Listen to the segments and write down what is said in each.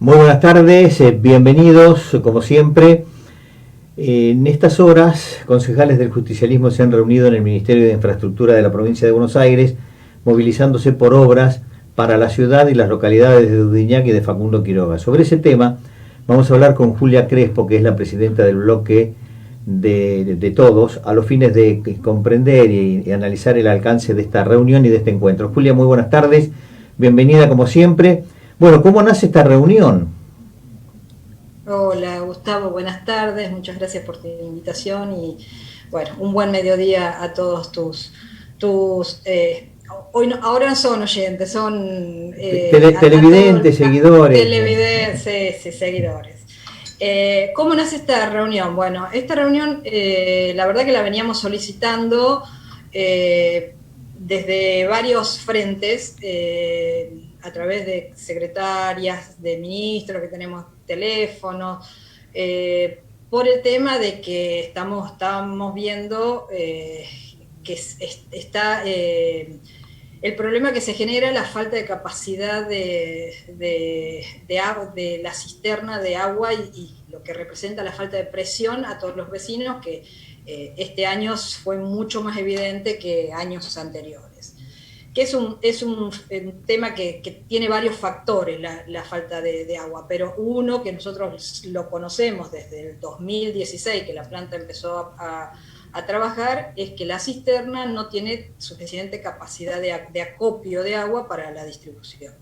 Muy buenas tardes, bienvenidos como siempre. En estas horas, concejales del justicialismo se han reunido en el Ministerio de Infraestructura de la provincia de Buenos Aires, movilizándose por obras para la ciudad y las localidades de Dudiñac y de Facundo Quiroga. Sobre ese tema vamos a hablar con Julia Crespo, que es la presidenta del bloque de todos, a los fines de comprender y analizar el alcance de esta reunión y de este encuentro. Julia, muy buenas tardes, bienvenida como siempre. Bueno, ¿cómo nace esta reunión? Hola Gustavo, buenas tardes, muchas gracias por tu invitación y bueno, un buen mediodía a todos tus hoy no, ahora no son oyentes, son a todos Televidentes, seguidores. televidentes, sí, sí, seguidores. ¿Cómo nace esta reunión? Bueno, esta reunión la verdad que la veníamos solicitando desde varios frentes, a través de secretarias, de ministros que tenemos teléfonos, por el tema de que estamos viendo que está el problema que se genera, la falta de capacidad de la cisterna de agua y lo que representa la falta de presión a todos los vecinos, que este año fue mucho más evidente que años anteriores. Que es un tema que tiene varios factores, la falta de agua, pero uno que nosotros lo conocemos desde el 2016, que la planta empezó a trabajar, es que la cisterna no tiene suficiente capacidad de acopio de agua para la distribución.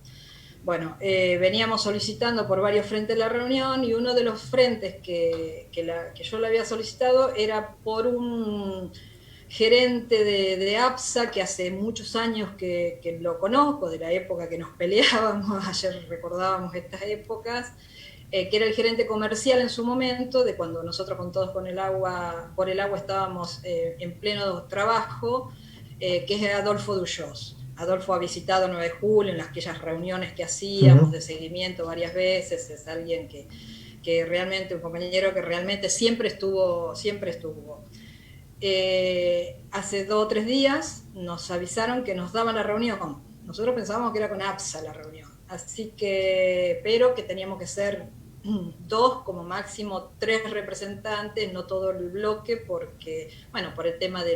Bueno, veníamos solicitando por varios frentes la reunión y uno de los frentes que yo le había solicitado era por un gerente de APSA que hace muchos años que lo conozco, de la época que nos peleábamos, ayer recordábamos estas épocas, que era el gerente comercial en su momento, de cuando nosotros con todos con el agua, por el agua estábamos en pleno trabajo, que es Adolfo Duyos. Adolfo ha visitado 9 de julio en aquellas reuniones que hacíamos de seguimiento varias veces, es alguien que realmente, un compañero que realmente siempre estuvo. Hace 2 o 3 días nos avisaron que nos daban la reunión. Nosotros pensábamos que era con APSA la reunión, así que, pero que teníamos que ser 2, como máximo 3 representantes, no todo el bloque, porque, bueno, por el tema Sí,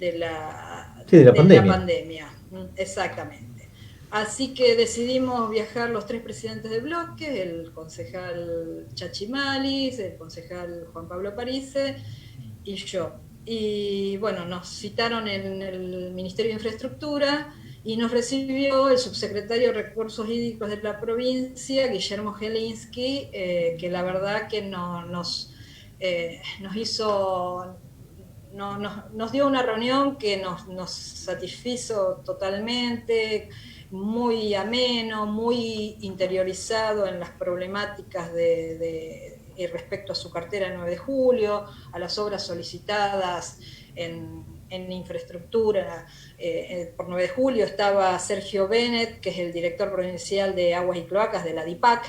de la de la pandemia. pandemia, exactamente. Así que decidimos viajar los 3 presidentes de bloque, el concejal Chachimalis, el concejal Juan Pablo Parise y yo. Y bueno, nos citaron en el Ministerio de Infraestructura y nos recibió el subsecretario de Recursos Hídricos de la provincia, Guillermo Jelinski, que la verdad que nos hizo, nos dio una reunión que nos satisfizo totalmente, muy ameno, muy interiorizado en las problemáticas respecto a su cartera el 9 de julio, a las obras solicitadas en infraestructura. Por 9 de julio estaba Sergio Bennett, que es el director provincial de Aguas y Cloacas de la DIPAC,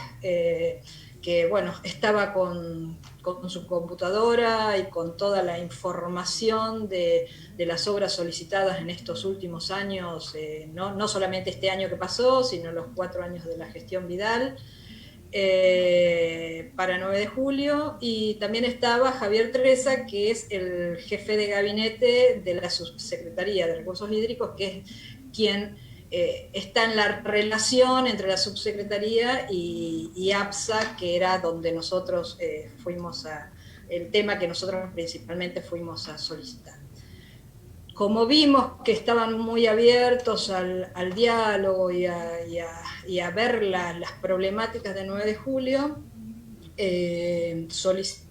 que bueno, estaba con su computadora y con toda la información de las obras solicitadas en estos últimos años, no solamente este año que pasó, sino los 4 años de la gestión Vidal, para 9 de julio, y también estaba Javier Teresa, que es el jefe de gabinete de la Subsecretaría de Recursos Hídricos, que es quien está en la relación entre la Subsecretaría y APSA, que era donde nosotros el tema que nosotros principalmente fuimos a solicitar. Como vimos que estaban muy abiertos al diálogo y a ver las problemáticas de 9 de julio, solicitaron,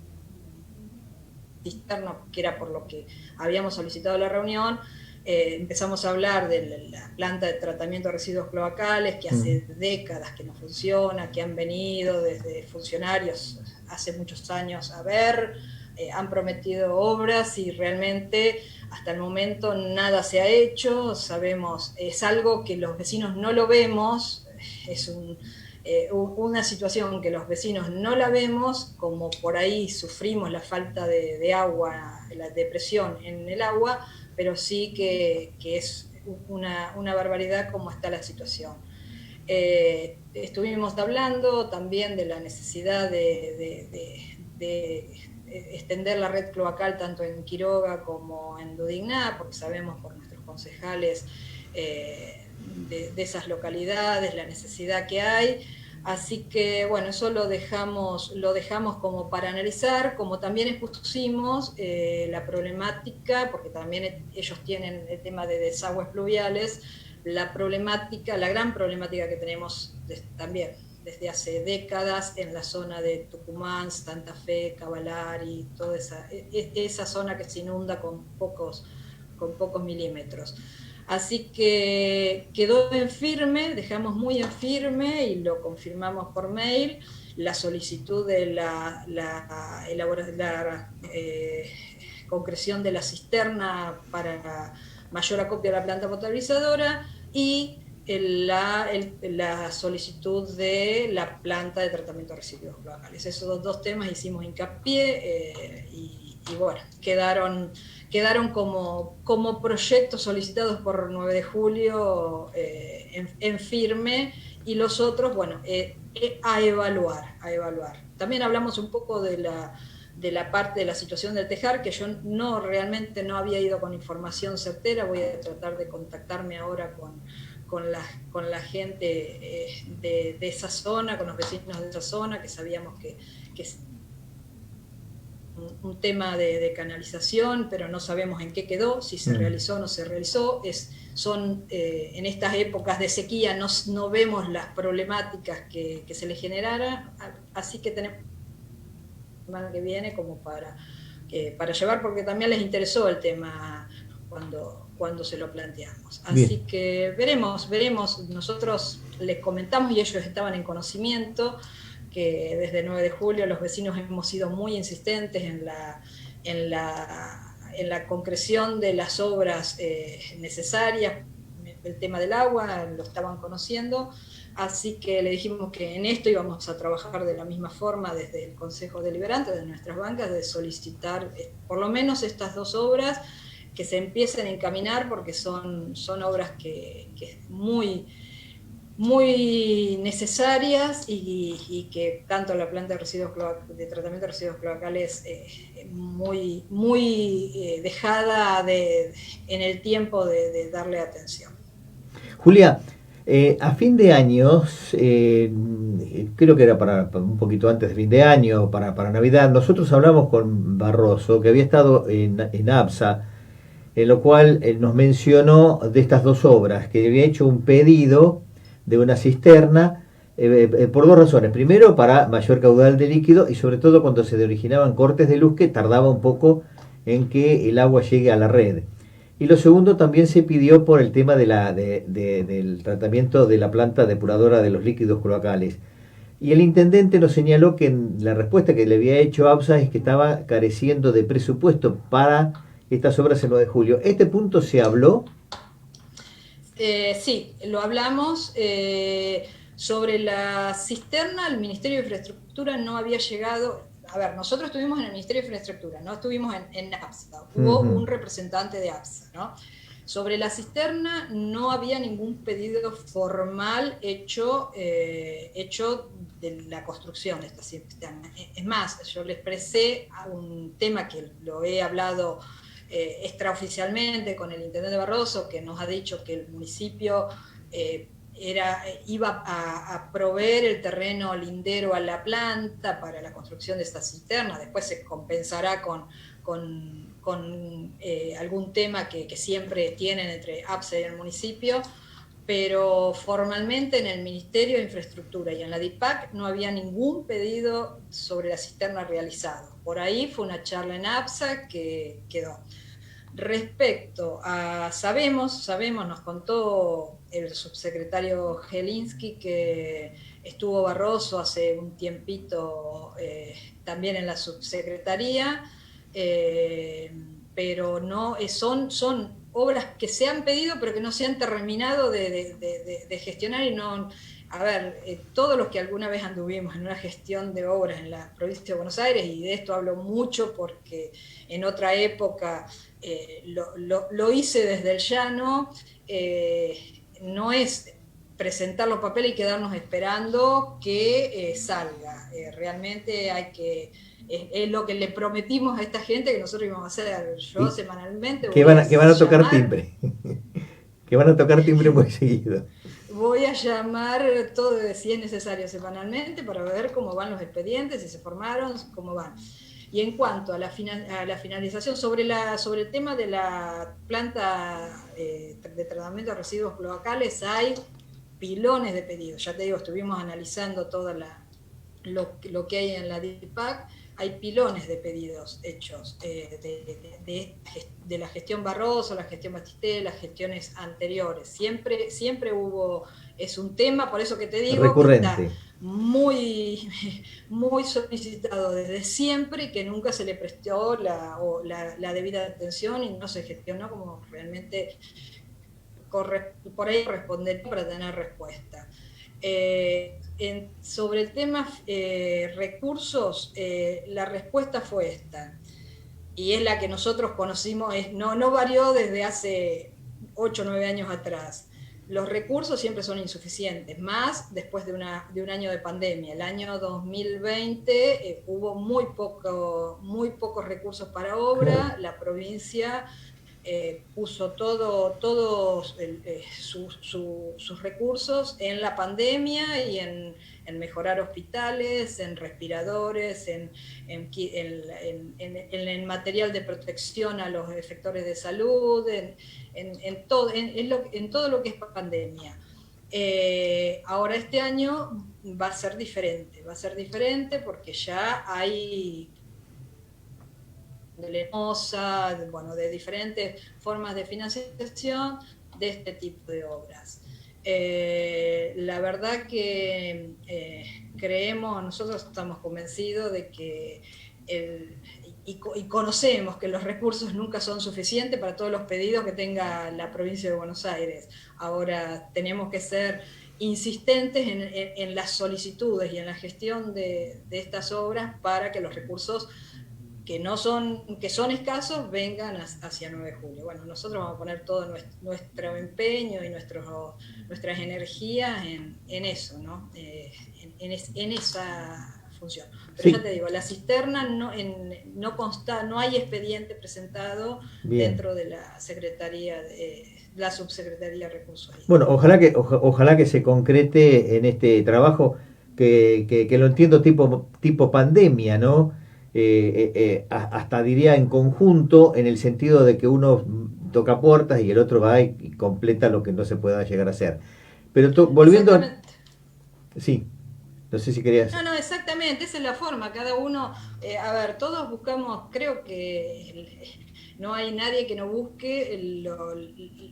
que era por lo que habíamos solicitado la reunión, empezamos a hablar de la planta de tratamiento de residuos cloacales, que hace décadas que no funciona, que han venido desde funcionarios hace muchos años a ver, han prometido obras y realmente hasta el momento nada se ha hecho. Sabemos, es algo que los vecinos no lo vemos, es una situación que los vecinos no la vemos, como por ahí sufrimos la falta de agua, la depresión en el agua, pero sí que es una barbaridad cómo está la situación. Estuvimos hablando también de la necesidad de extender la red cloacal tanto en Quiroga como en Dudigná, porque sabemos por nuestros concejales de esas localidades la necesidad que hay. Así que, bueno, eso lo dejamos como para analizar, como también expusimos la problemática, porque también ellos tienen el tema de desagües pluviales, la gran problemática que tenemos también desde hace décadas en la zona de Tucumán, Santa Fe, Cavalari, toda esa zona que se inunda con pocos milímetros. Así que quedó en firme, dejamos muy en firme y lo confirmamos por mail, la solicitud de la concreción de la cisterna para mayor acopio a la planta potabilizadora y la solicitud de la planta de tratamiento de residuos cloacales. Esos dos temas hicimos hincapié y bueno, quedaron como proyectos solicitados por 9 de julio en firme, y los otros, bueno, a evaluar. También hablamos un poco de la parte de la situación del tejar, que yo realmente no había ido con información certera. Voy a tratar de contactarme ahora con la gente de esa zona, con los vecinos de esa zona, que sabíamos que un tema de canalización, pero no sabemos en qué quedó, si se realizó o no se realizó. En estas épocas de sequía no vemos las problemáticas que se le generaran, así que tenemos la semana que viene como para llevar, porque también les interesó el tema cuando se lo planteamos. Así Bien. Que veremos. Nosotros les comentamos y ellos estaban en conocimiento que desde el 9 de julio los vecinos hemos sido muy insistentes en la concreción de las obras necesarias. El tema del agua lo estaban conociendo, así que le dijimos que en esto íbamos a trabajar de la misma forma desde el Consejo Deliberante, de nuestras bancas, de solicitar por lo menos estas dos obras que se empiecen a encaminar, porque son obras que muy necesarias y que tanto la planta de tratamiento de residuos cloacales muy dejada en el tiempo de darle atención. Julia, a fin de año, creo que era para un poquito antes de fin de año, para Navidad, nosotros hablamos con Barroso, que había estado en ABSA, en lo cual nos mencionó de estas dos obras, que había hecho un pedido de una cisterna por dos razones. Primero, para mayor caudal de líquido, y sobre todo cuando se originaban cortes de luz que tardaba un poco en que el agua llegue a la red. Y lo segundo, también se pidió por el tema del tratamiento de la planta depuradora de los líquidos cloacales. Y el intendente nos señaló que la respuesta que le había hecho ABSA es que estaba careciendo de presupuesto para estas obras el 9 de julio. ¿Este punto se habló? Sí, lo hablamos. Sobre la cisterna, el Ministerio de Infraestructura no había llegado. A ver, nosotros estuvimos en el Ministerio de Infraestructura, no estuvimos en ABSA. Hubo un representante de ABSA, ¿no? Sobre la cisterna no había ningún pedido formal hecho de la construcción de esta cisterna. Es más, yo le expresé un tema que lo he hablado extraoficialmente con el intendente Barroso, que nos ha dicho que el municipio iba a proveer el terreno lindero a la planta para la construcción de esta cisterna. Después se compensará con algún tema que siempre tienen entre ABSA y el municipio, pero formalmente en el Ministerio de Infraestructura y en la DIPAC no había ningún pedido sobre la cisterna realizado. Por ahí fue una charla en ABSA que quedó. Respecto a sabemos, nos contó el subsecretario Jelinski que estuvo Barroso hace un tiempito también en la subsecretaría, pero no son obras que se han pedido pero que no se han terminado de gestionar. Y no, a ver, todos los que alguna vez anduvimos en una gestión de obras en la provincia de Buenos Aires, y de esto hablo mucho porque en otra época lo hice desde el llano, no es presentar los papeles y quedarnos esperando que salga. Realmente hay que... Es lo que le prometimos a esta gente que nosotros íbamos a hacer. Yo semanalmente que van a tocar timbre. Que van a tocar timbre muy seguido. Voy a llamar todo, si es necesario, semanalmente para ver cómo van los expedientes, si se formaron, cómo van. Y en cuanto a la finalización, sobre el tema de la planta de tratamiento de residuos cloacales, hay pilones de pedidos. Ya te digo, estuvimos analizando todo lo que hay en la DIPAC. Hay pilones de pedidos hechos de la gestión Barroso, la gestión Batistel, las gestiones anteriores. Siempre hubo, es un tema, por eso que te digo, recurrente, que está muy, muy solicitado desde siempre y que nunca se le prestó la debida atención y no se gestionó como realmente por ahí correspondería para tener respuesta. Sobre el tema recursos, la respuesta fue esta, y es la que nosotros conocimos, no varió desde hace 8 o 9 años atrás. Los recursos siempre son insuficientes, más después de un año de pandemia. El año 2020 hubo muy pocos recursos para obra, claro. la provincia puso todos sus recursos en la pandemia y en mejorar hospitales, en respiradores, en material de protección a los efectores de salud, en todo lo que es pandemia. Ahora este año va a ser diferente porque ya hay de Lenosa, de diferentes formas de financiación de este tipo de obras. La verdad que nosotros estamos convencidos de que y conocemos que los recursos nunca son suficientes para todos los pedidos que tenga la provincia de Buenos Aires. Ahora tenemos que ser insistentes en las solicitudes y en la gestión de estas obras para que los recursos que son escasos vengan hacia 9 de julio. Bueno, nosotros vamos a poner todo nuestro empeño y nuestras energías en eso, ¿no? En esa función. Pero Sí, ya te digo, la cisterna no consta, no hay expediente presentado bien. dentro de la Secretaría de la Subsecretaría de Recursos Bueno, Hídricos. ojalá que se concrete en este trabajo que lo entiendo tipo pandemia, ¿no? Hasta diría en conjunto, en el sentido de que uno toca puertas y el otro va y completa lo que no se pueda llegar a hacer. Pero volviendo a... Exactamente. Sí, no sé si querías... No, exactamente, esa es la forma. Cada uno, a ver, todos buscamos, creo que no hay nadie que no busque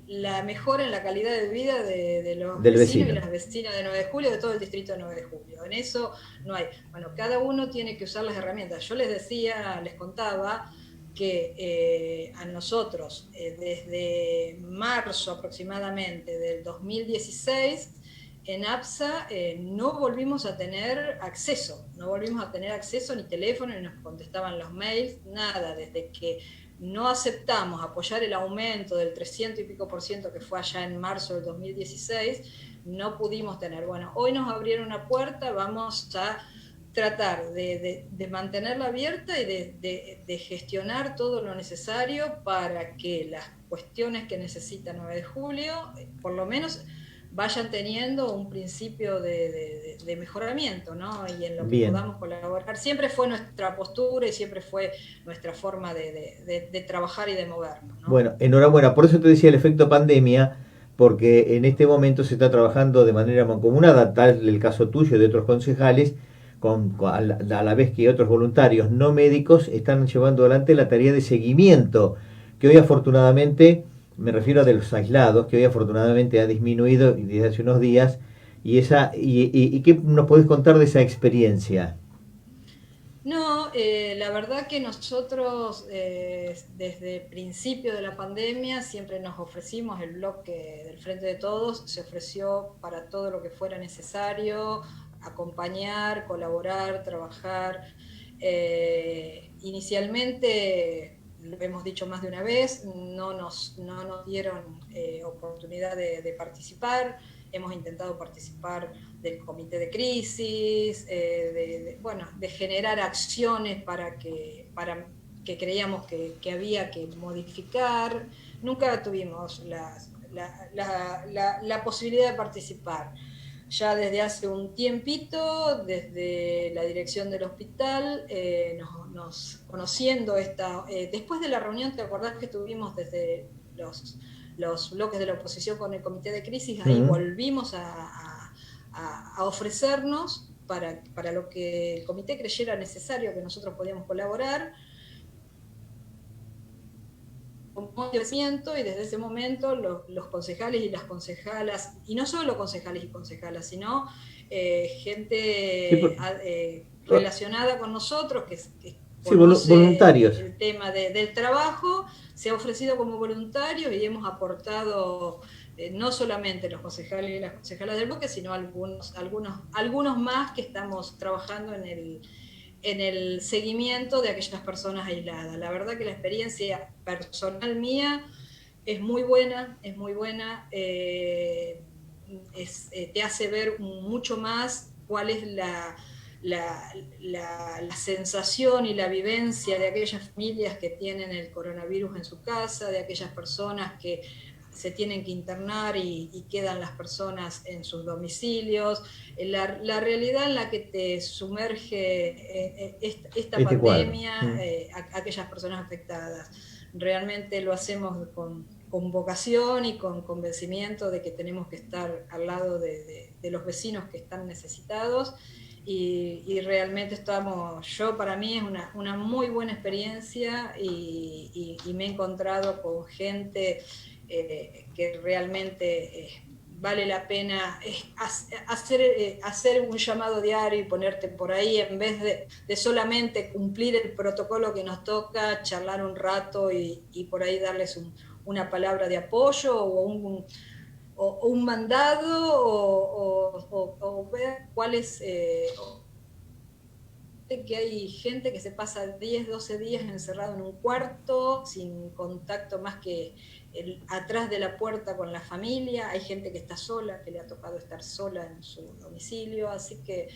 la mejora en la calidad de vida de los del vecinos y vecino. las vecinas de 9 de julio, de todo el distrito de 9 de julio. En eso no hay. Bueno, cada uno tiene que usar las herramientas. Yo les contaba que a nosotros, desde marzo aproximadamente del 2016, en APSA no volvimos a tener acceso ni teléfono, ni nos contestaban los mails, nada, desde que no aceptamos apoyar el aumento del 300 y pico por ciento que fue allá en marzo del 2016, no pudimos tener. Bueno, hoy nos abrieron una puerta, vamos a tratar de mantenerla abierta y de gestionar todo lo necesario para que las cuestiones que necesita 9 de julio, por lo menos vayan teniendo un principio de mejoramiento, ¿no? Y en lo que Bien. podamos colaborar. Siempre fue nuestra postura y siempre fue nuestra forma de trabajar y de movernos, ¿no? Bueno, enhorabuena. Por eso te decía el efecto pandemia, porque en este momento se está trabajando de manera mancomunada, tal el caso tuyo y de otros concejales, a la vez que otros voluntarios no médicos están llevando adelante la tarea de seguimiento, que hoy afortunadamente, me refiero a de los aislados, que hoy afortunadamente ha disminuido desde hace unos días, y ¿qué nos podés contar de esa experiencia? No, la verdad que nosotros desde el principio de la pandemia siempre nos ofrecimos, el bloque del Frente de Todos se ofreció para todo lo que fuera necesario, acompañar, colaborar, trabajar. Inicialmente, lo hemos dicho más de una vez, no nos dieron oportunidad de participar. hemos intentado participar del comité de crisis, de generar acciones para que creíamos que había que modificar. Nunca tuvimos la posibilidad de participar. Ya desde hace un tiempito, desde la dirección del hospital, conociendo después de la reunión, ¿te acordás que tuvimos desde los bloques de la oposición con el comité de crisis? Ahí volvimos a ofrecernos para lo que el comité creyera necesario, que nosotros podíamos colaborar. Y desde ese momento los concejales y las concejalas, y no solo concejales y concejalas, sino gente relacionada con nosotros, que conoce voluntarios. El tema del trabajo, se ha ofrecido como voluntarios y hemos aportado no solamente los concejales y las concejalas del bloque, sino algunos más que estamos trabajando en el seguimiento de aquellas personas aisladas. La verdad que la experiencia personal mía es muy buena, te hace ver mucho más cuál es la sensación y la vivencia de aquellas familias que tienen el coronavirus en su casa, de aquellas personas que se tienen que internar y quedan las personas en sus domicilios, la realidad en la que te sumerge esta pandemia, aquellas personas afectadas. Realmente lo hacemos con vocación y con convencimiento de que tenemos que estar al lado de los vecinos que están necesitados, y realmente para mí es una muy buena experiencia, y me he encontrado con gente que realmente vale la pena hacer un llamado diario y ponerte por ahí, en vez de solamente cumplir el protocolo que nos toca, charlar un rato y por ahí darles una palabra de apoyo o un mandado, o ver cuál es... que hay gente que se pasa 10, 12 días encerrado en un cuarto, sin contacto más que atrás de la puerta con la familia. Hay gente que está sola, que le ha tocado estar sola en su domicilio, así que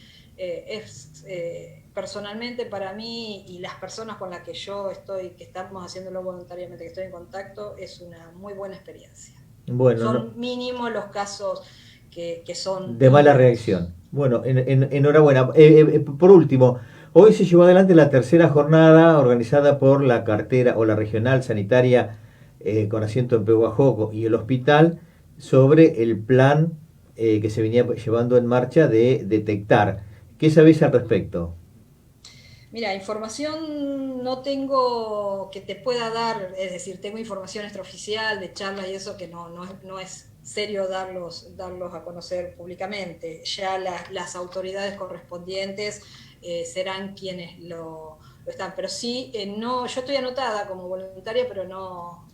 personalmente para mí y las personas con las que que estamos haciéndolo voluntariamente, que estoy en contacto, es una muy buena experiencia. Bueno, son mínimos los casos que son de mala reacción. Bueno, enhorabuena. Por último, hoy se llevó adelante la tercera jornada organizada por la cartera o la regional sanitaria con asiento en Pehuajó y el hospital sobre el plan que se venía llevando en marcha de detectar. ¿Qué sabéis al respecto? Mira, información no tengo que te pueda dar, es decir, tengo información extraoficial de charlas y eso que no es serio darlos a conocer públicamente. Ya las autoridades correspondientes serán quienes lo están. Pero sí, no, yo estoy anotada como voluntaria, pero no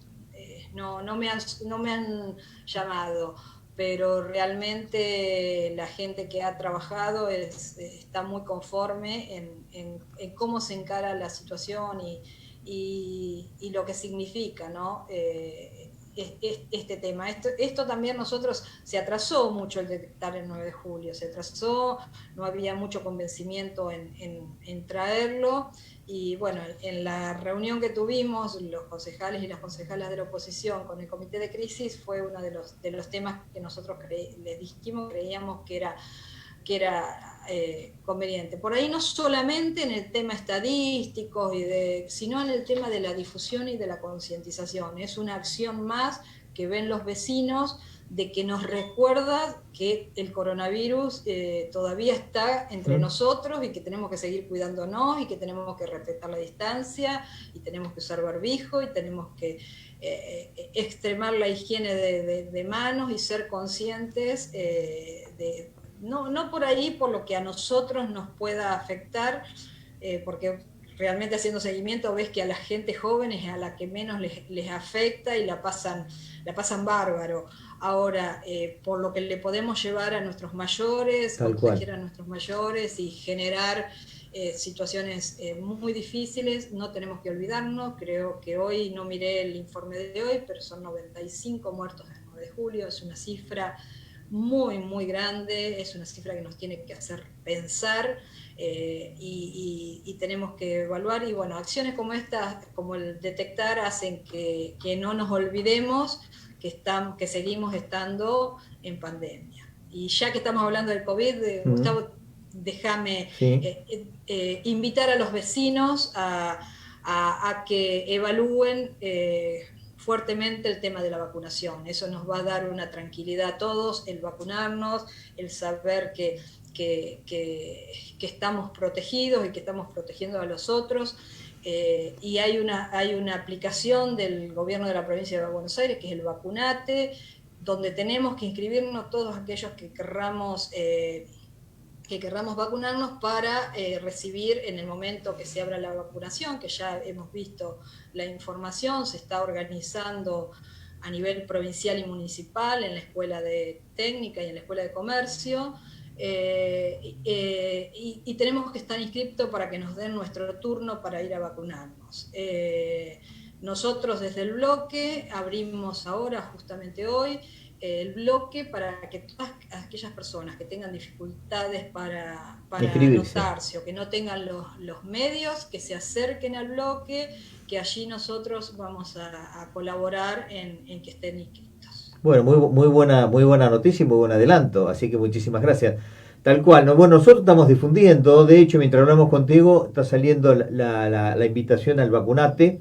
me han llamado. Pero realmente la gente que ha trabajado está muy conforme en cómo se encara la situación y lo que significa, ¿no? Este tema. Esto también nosotros, se atrasó mucho el detectar el 9 de julio, se atrasó, no había mucho convencimiento en traerlo, y bueno, en la reunión que tuvimos los concejales y las concejalas de la oposición con el comité de crisis fue uno de los temas que nosotros les dijimos, creíamos que era conveniente. Por ahí no solamente en el tema estadístico, sino en el tema de la difusión y de la concientización. Es una acción más que ven los vecinos, de que nos recuerda que el coronavirus todavía está entre nosotros y que tenemos que seguir cuidándonos y que tenemos que respetar la distancia y tenemos que usar barbijo y tenemos que extremar la higiene de manos y ser conscientes no por ahí, por lo que a nosotros nos pueda afectar, porque realmente haciendo seguimiento ves que a la gente joven es a la que menos les afecta y la pasan bárbaro. Ahora, por lo que le podemos llevar a nuestros mayores, contagiar a nuestros mayores y generar situaciones muy difíciles, no tenemos que olvidarnos. Creo que hoy, no miré el informe de hoy, pero son 95 muertos el 9 de julio, es una cifra muy, muy grande, es una cifra que nos tiene que hacer pensar y tenemos que evaluar. Y bueno, acciones como estas, como el detectar, hacen que no nos olvidemos que seguimos estando en pandemia. Y ya que estamos hablando del COVID, Gustavo, déjame Sí. invitar a los vecinos a que evalúen fuertemente el tema de la vacunación. Eso nos va a dar una tranquilidad a todos, el vacunarnos, el saber que estamos protegidos y que estamos protegiendo a los otros. Y hay una aplicación del gobierno de la provincia de Buenos Aires, que es el Vacunate, donde tenemos que inscribirnos todos aquellos que querramos vacunarnos para recibir en el momento que se abra la vacunación, que ya hemos visto la información, se está organizando a nivel provincial y municipal en la Escuela de Técnica y en la Escuela de Comercio, y tenemos que estar inscriptos para que nos den nuestro turno para ir a vacunarnos. Nosotros desde el bloque abrimos ahora, justamente hoy, el bloque para que todas aquellas personas que tengan dificultades para anotarse o que no tengan los medios, que se acerquen al bloque, que allí nosotros vamos a colaborar en que estén inscritos. Bueno, muy buena noticia y muy buen adelanto, así que muchísimas gracias. Tal cual, ¿no? Bueno, nosotros estamos difundiendo, de hecho, mientras hablamos contigo, está saliendo la invitación al vacunate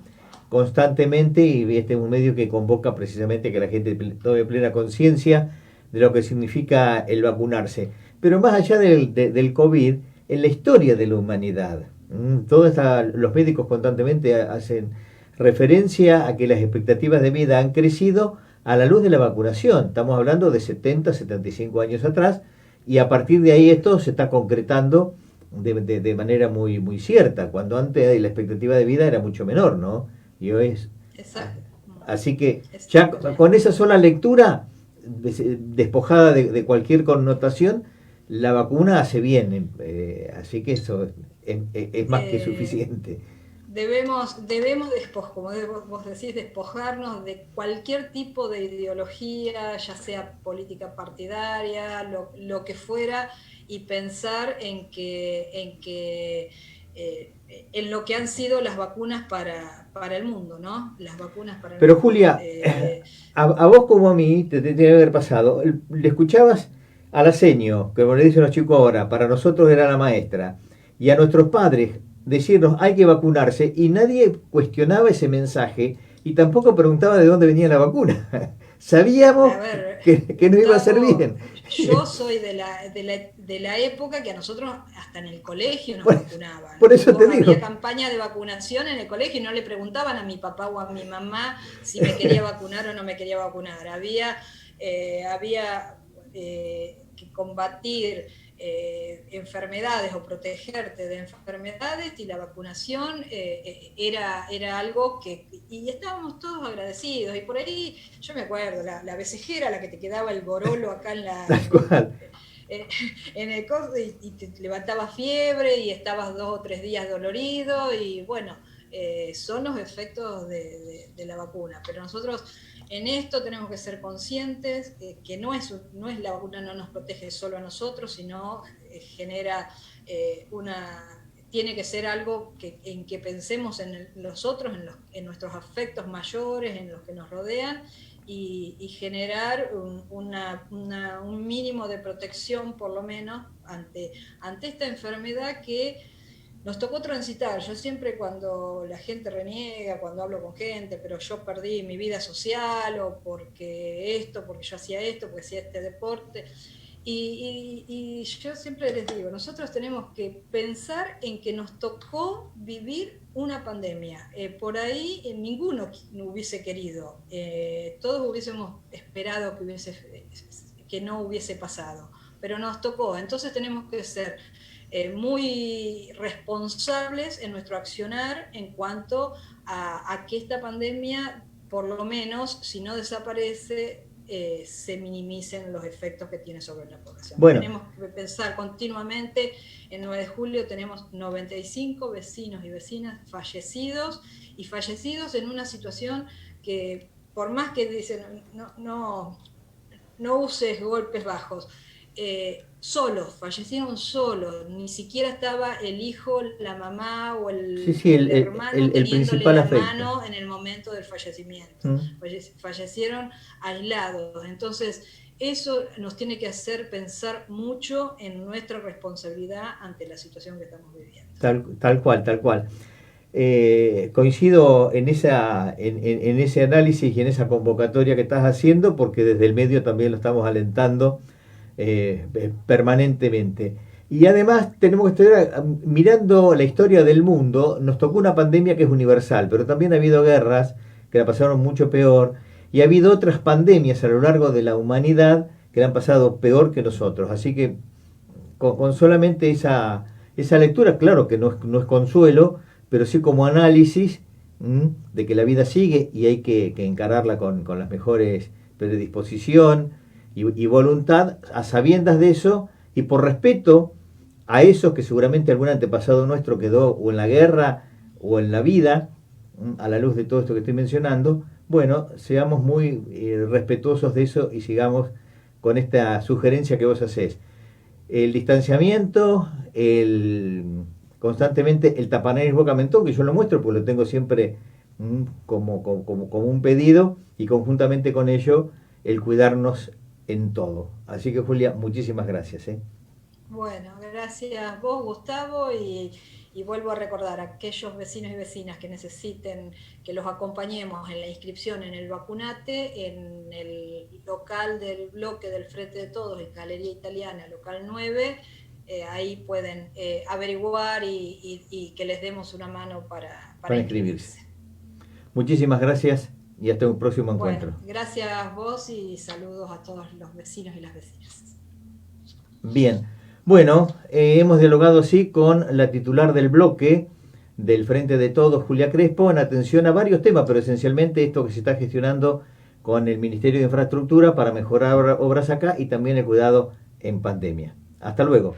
constantemente, y este es un medio que convoca precisamente que la gente tome plena conciencia de lo que significa el vacunarse. Pero más allá del COVID, en la historia de la humanidad, los médicos constantemente hacen referencia a que las expectativas de vida han crecido a la luz de la vacunación. Estamos hablando de 70, 75 años atrás, y a partir de ahí esto se está concretando de manera muy cierta, cuando antes la expectativa de vida era mucho menor, ¿no? Y hoy es... Exacto. Así que ya con esa sola lectura, despojada de cualquier connotación, la vacuna hace bien, así que eso es más que suficiente. Debemos como vos decís, despojarnos de cualquier tipo de ideología, ya sea política partidaria, lo que fuera, y pensar en lo que han sido las vacunas para el mundo, ¿no? Las vacunas para el Pero mundo. Julia, a vos como a mí, te tiene que haber pasado, le escuchabas a la seño, que como le dicen los chicos ahora, para nosotros era la maestra, y a nuestros padres decirnos hay que vacunarse, y nadie cuestionaba ese mensaje y tampoco preguntaba de dónde venía la vacuna. Sabíamos que no iba a ser bien. Yo soy de la época que a nosotros hasta en el colegio nos vacunaban. Por eso te digo. Había campaña de vacunación en el colegio y no le preguntaban a mi papá o a mi mamá si me quería vacunar o no me quería vacunar. Había que combatir enfermedades o protegerte de enfermedades, y la vacunación era algo y estábamos todos agradecidos. Y por ahí, yo me acuerdo, la becejera, la que te quedaba el borolo acá en el coso, y te levantaba fiebre y estabas 2 o 3 días dolorido, y bueno, son los efectos de la vacuna. Pero nosotros en esto tenemos que ser conscientes que no es la vacuna, no nos protege solo a nosotros, sino genera tiene que ser algo en que pensemos en los otros, en nuestros afectos mayores, en los que nos rodean, y generar un mínimo de protección, por lo menos, ante esta enfermedad que nos tocó transitar. Yo siempre, cuando la gente reniega, cuando hablo con gente, pero yo perdí mi vida social, o porque yo hacía esto, porque hacía este deporte, y yo siempre les digo, nosotros tenemos que pensar en que nos tocó vivir una pandemia. Por ahí ninguno hubiese querido, todos hubiésemos esperado que no hubiese pasado, pero nos tocó. Entonces tenemos que ser muy responsables en nuestro accionar en cuanto a que esta pandemia, por lo menos, si no desaparece, se minimicen los efectos que tiene sobre la población. Bueno. Tenemos que pensar continuamente. En 9 de julio tenemos 95 vecinos y vecinas fallecidos, y fallecidos en una situación que, por más que dicen no no uses golpes bajos. Solos, fallecieron solos, ni siquiera estaba el hijo, la mamá o Sí, sí, el hermano el teniéndole principal la afecto. mano en el momento del fallecimiento. ¿Mm? Fallecieron aislados. Entonces, eso nos tiene que hacer pensar mucho en nuestra responsabilidad ante la situación que estamos viviendo. Tal cual, tal cual. Coincido en ese análisis y en esa convocatoria que estás haciendo, porque desde el medio también lo estamos alentando permanentemente. Y además tenemos que estar mirando la historia del mundo. Nos tocó una pandemia que es universal, pero también ha habido guerras que la pasaron mucho peor, y ha habido otras pandemias a lo largo de la humanidad que la han pasado peor que nosotros. Así que con solamente esa lectura, claro que no es consuelo, pero sí como análisis de que la vida sigue y hay que encararla con las mejores predisposición y voluntad, a sabiendas de eso y por respeto a esos que seguramente algún antepasado nuestro quedó o en la guerra o en la vida, a la luz de todo esto que estoy mencionando. Bueno, seamos muy respetuosos de eso y sigamos con esta sugerencia que vos hacés. El distanciamiento, constantemente el tapanariz boca mentón, que yo lo muestro porque lo tengo siempre como un pedido, y conjuntamente con ello el cuidarnos en todo. Así que Julia, muchísimas gracias. Bueno, gracias a vos, Gustavo, y vuelvo a recordar a aquellos vecinos y vecinas que necesiten que los acompañemos en la inscripción en el Vacunate, en el local del bloque del Frente de Todos, en Galería Italiana, local 9, ahí pueden averiguar y que les demos una mano para inscribirse. Muchísimas gracias y hasta un próximo encuentro. Gracias a vos y saludos a todos los vecinos y las vecinas. Bien. Bueno, hemos dialogado así con la titular del bloque del Frente de Todos, Julia Crespo, en atención a varios temas, pero esencialmente esto que se está gestionando con el Ministerio de Infraestructura para mejorar obras acá y también el cuidado en pandemia. Hasta luego.